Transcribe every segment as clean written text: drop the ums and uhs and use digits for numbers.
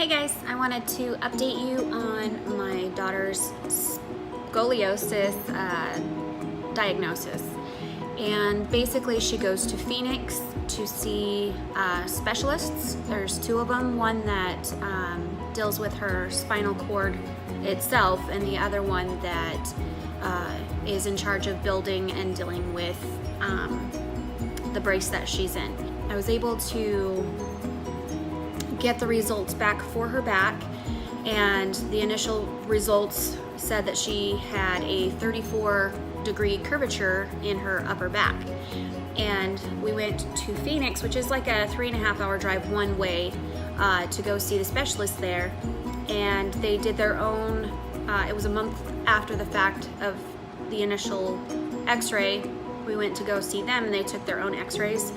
Hey guys, I wanted to update you on my daughter's scoliosis diagnosis. And basically she goes to Phoenix to see specialists. There's two of them, one that deals with her spinal cord itself and the other one that is in charge of building and dealing with the brace that she's in. I was able to get the results back for her back, and the initial results said that she had a 34-degree curvature in her upper back. And we went to Phoenix, which is like a 3.5-hour drive one way, to go see the specialist there. And they did their own, it was a month after the fact of the initial x-ray. We went to go see them and they took their own x-rays.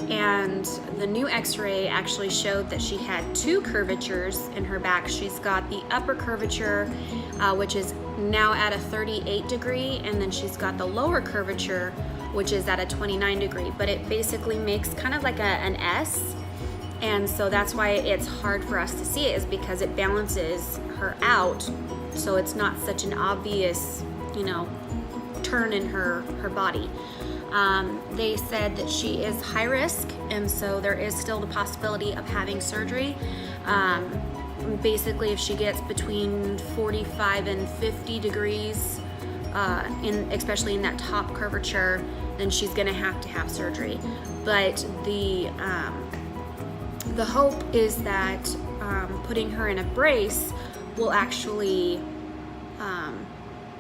And the new x-ray actually showed that she had two curvatures in her back. She's got the upper curvature, which is now at a 38 degree, and then she's got the lower curvature, which is at a 29 degree. But it basically makes kind of like an S, and so that's why it's hard for us to see it, is because it balances her out, so it's not such an obvious, turn in her body. They said that she is high risk, and so there is still the possibility of having surgery. Basically, if she gets between 45 and 50 degrees, especially in that top curvature, then she's gonna have to have surgery. But the hope is that putting her in a brace will actually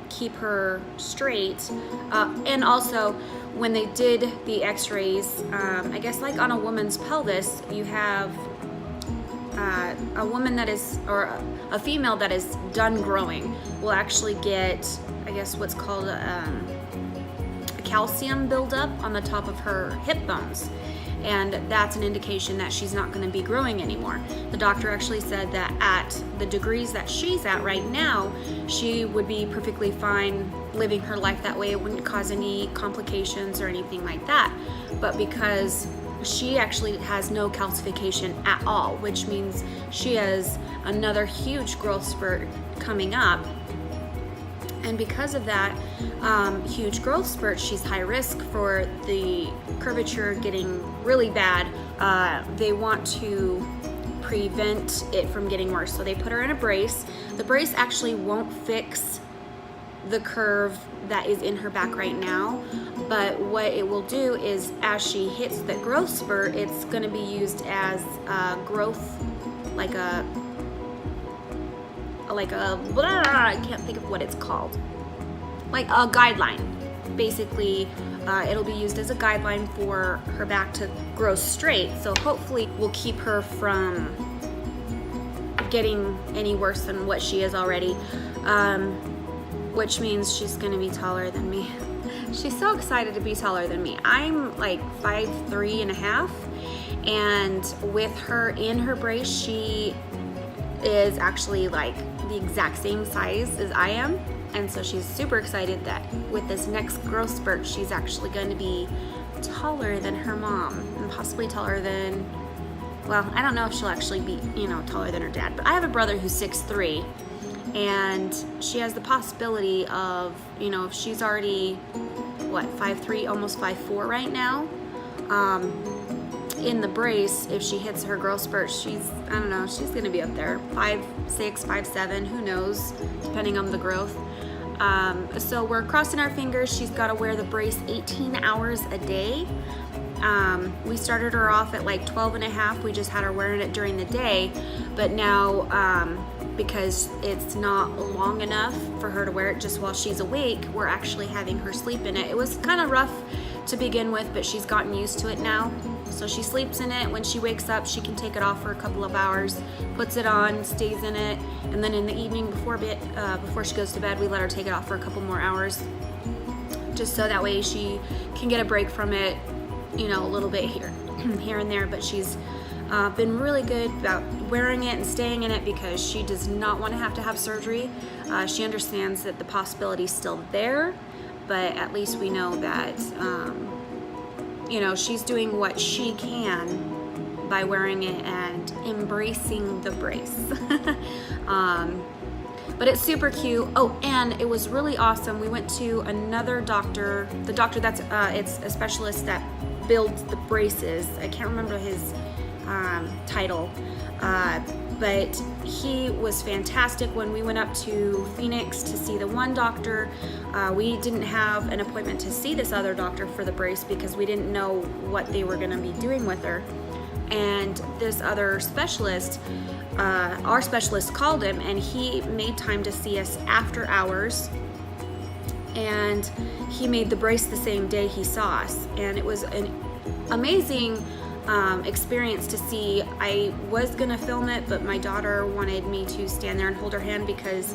keep her straight. And also, when they did the x-rays, I guess like on a woman's pelvis, you have a woman that is, or a female that is done growing will actually get, I guess what's called a calcium buildup on the top of her hip bones. And that's an indication that she's not going to be growing anymore. The doctor actually said that at the degrees that she's at right now, she would be perfectly fine living her life that way. It wouldn't cause any complications or anything like that. But because she actually has no calcification at all, which means she has another huge growth spurt coming up. And because of that huge growth spurt, she's high risk for the curvature getting really bad. They want to prevent it from getting worse, so they put her in a brace. The brace actually won't fix the curve that is in her back right now, but what it will do is, as she hits the growth spurt, it's going to be used as growth, like a I can't think of what it's called, like a guideline. Basically, it'll be used as a guideline for her back to grow straight, so hopefully we'll keep her from getting any worse than what she is already, which means she's gonna be taller than me. She's so excited to be taller than me. I'm like 5'3.5", and with her in her brace, she is actually like the exact same size as I am, and so she's super excited that with this next growth spurt she's actually going to be taller than her mom, and possibly taller than, well, I don't know if she'll actually be taller than her dad, but I have a brother who's 6'3", and she has the possibility of, if she's already 5'3", almost 5'4" right now, in the brace, if she hits her growth spurt, she's gonna be up there, 5'6", 5'7", who knows, depending on the growth. So we're crossing our fingers. She's got to wear the brace 18 hours a day. We started her off at like 12.5. We just had her wearing it during the day, but now because it's not long enough for her to wear it just while she's awake, we're actually having her sleep in it. It was kind of rough to begin with, but she's gotten used to it now. So she sleeps in it. When she wakes up, she can take it off for a couple of hours, puts it on, stays in it, and then in the evening before she goes to bed, we let her take it off for a couple more hours, just so that way she can get a break from it, a little bit here and there. But she's been really good about wearing it and staying in it because she does not want to have surgery. She understands that the possibility is still there, but at least we know that she's doing what she can by wearing it and embracing the brace. But it's super cute. Oh, and it was really awesome. We went to another doctor, the doctor that's, it's a specialist that builds the braces. I can't remember his title, but he was fantastic. When we went up to Phoenix to see the one doctor, we didn't have an appointment to see this other doctor for the brace because we didn't know what they were gonna be doing with her. And this other specialist, our specialist called him, and he made time to see us after hours, and he made the brace the same day he saw us. And it was an amazing experience to see. I was gonna film it, but my daughter wanted me to stand there and hold her hand because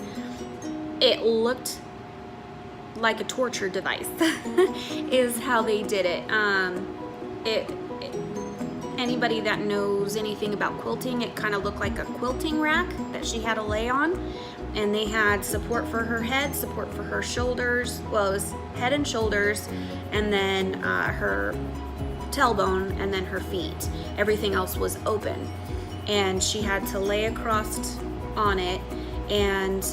it looked like a torture device is how they did it. Anybody that knows anything about quilting, it kind of looked like a quilting rack that she had to lay on, and they had support for her head, support for her shoulders. Well, it was head and shoulders, and then her tailbone, and then her feet. Everything else was open, and she had to lay across on it, and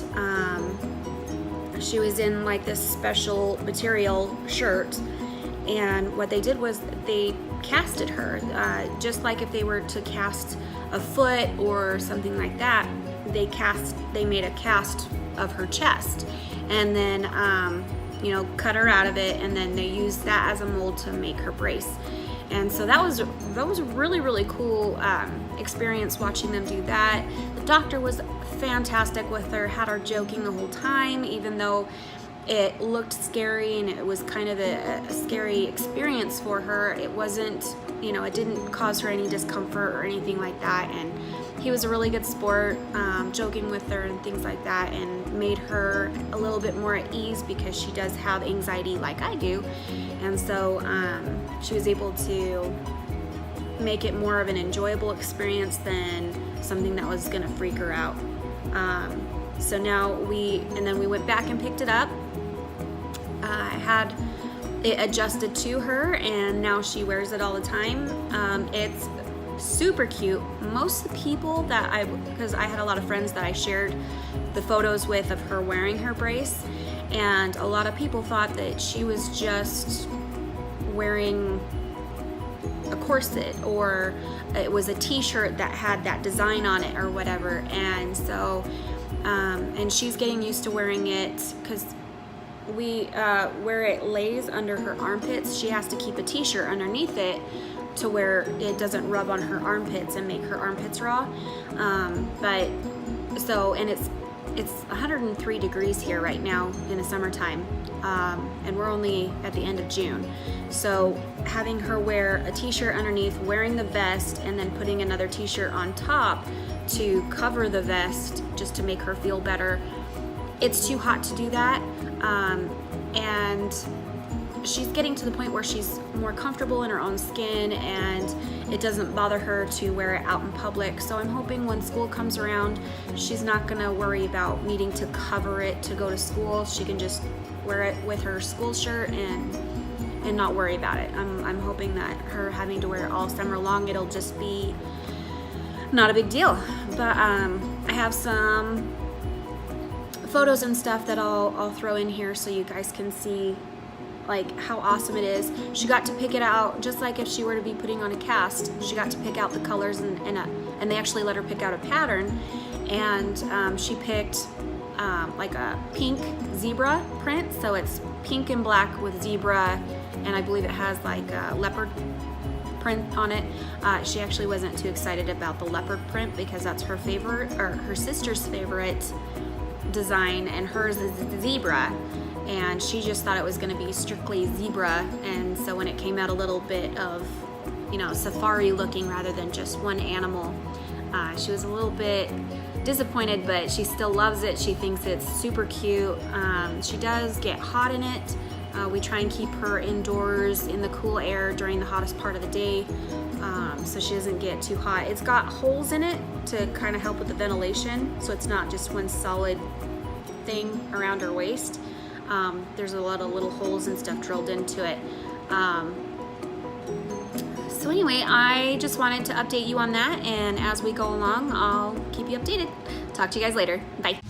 she was in like this special material shirt. And what they did was they casted her, just like if they were to cast a foot or something like that. They made a cast of her chest, and then cut her out of it, and then they used that as a mold to make her brace. And so that was a really cool experience watching them do that. The doctor was fantastic with her, had her joking the whole time, even though it looked scary and it was kind of a scary experience for her. It wasn't, it didn't cause her any discomfort or anything like that. And he was a really good sport, joking with her and things like that, and made her a little bit more at ease because she does have anxiety like I do. And so she was able to make it more of an enjoyable experience than something that was gonna freak her out. So now we went back and picked it up. I had it adjusted to her, and now she wears it all the time. It's super cute. Most of the people because I had a lot of friends that I shared the photos with of her wearing her brace, and a lot of people thought that she was just wearing a corset, or it was a t-shirt that had that design on it or whatever. And so and she's getting used to wearing it because where it lays under her armpits, she has to keep a t-shirt underneath it to where it doesn't rub on her armpits and make her armpits raw. And it's 103 degrees here right now in the summertime, and we're only at the end of June. So having her wear a t-shirt underneath, wearing the vest, and then putting another t-shirt on top to cover the vest just to make her feel better. It's too hot to do that, and she's getting to the point where she's more comfortable in her own skin, and it doesn't bother her to wear it out in public. So I'm hoping when school comes around, she's not gonna worry about needing to cover it to go to school. She can just wear it with her school shirt and not worry about it. I'm hoping that her having to wear it all summer long, it'll just be not a big deal. But I have some photos and stuff that I'll throw in here so you guys can see like how awesome it is. She got to pick it out just like if she were to be putting on a cast. She got to pick out the colors, and they actually let her pick out a pattern, and she picked like a pink zebra print. So it's pink and black with zebra, and I believe it has like a leopard print on it. She actually wasn't too excited about the leopard print because that's her favorite, or her sister's favorite design, and hers is the zebra, and she just thought it was going to be strictly zebra. And so when it came out a little bit of safari looking rather than just one animal, she was a little bit disappointed, but she still loves it. She thinks it's super cute. She does get hot in it. We try and keep her indoors in the cool air during the hottest part of the day, so she doesn't get too hot. It's got holes in it to kind of help with the ventilation, so it's not just one solid thing around her waist. There's a lot of little holes and stuff drilled into it. So So anyway, I just wanted to update you on that, and as we go along, I'll keep you updated. Talk to you guys later. Bye.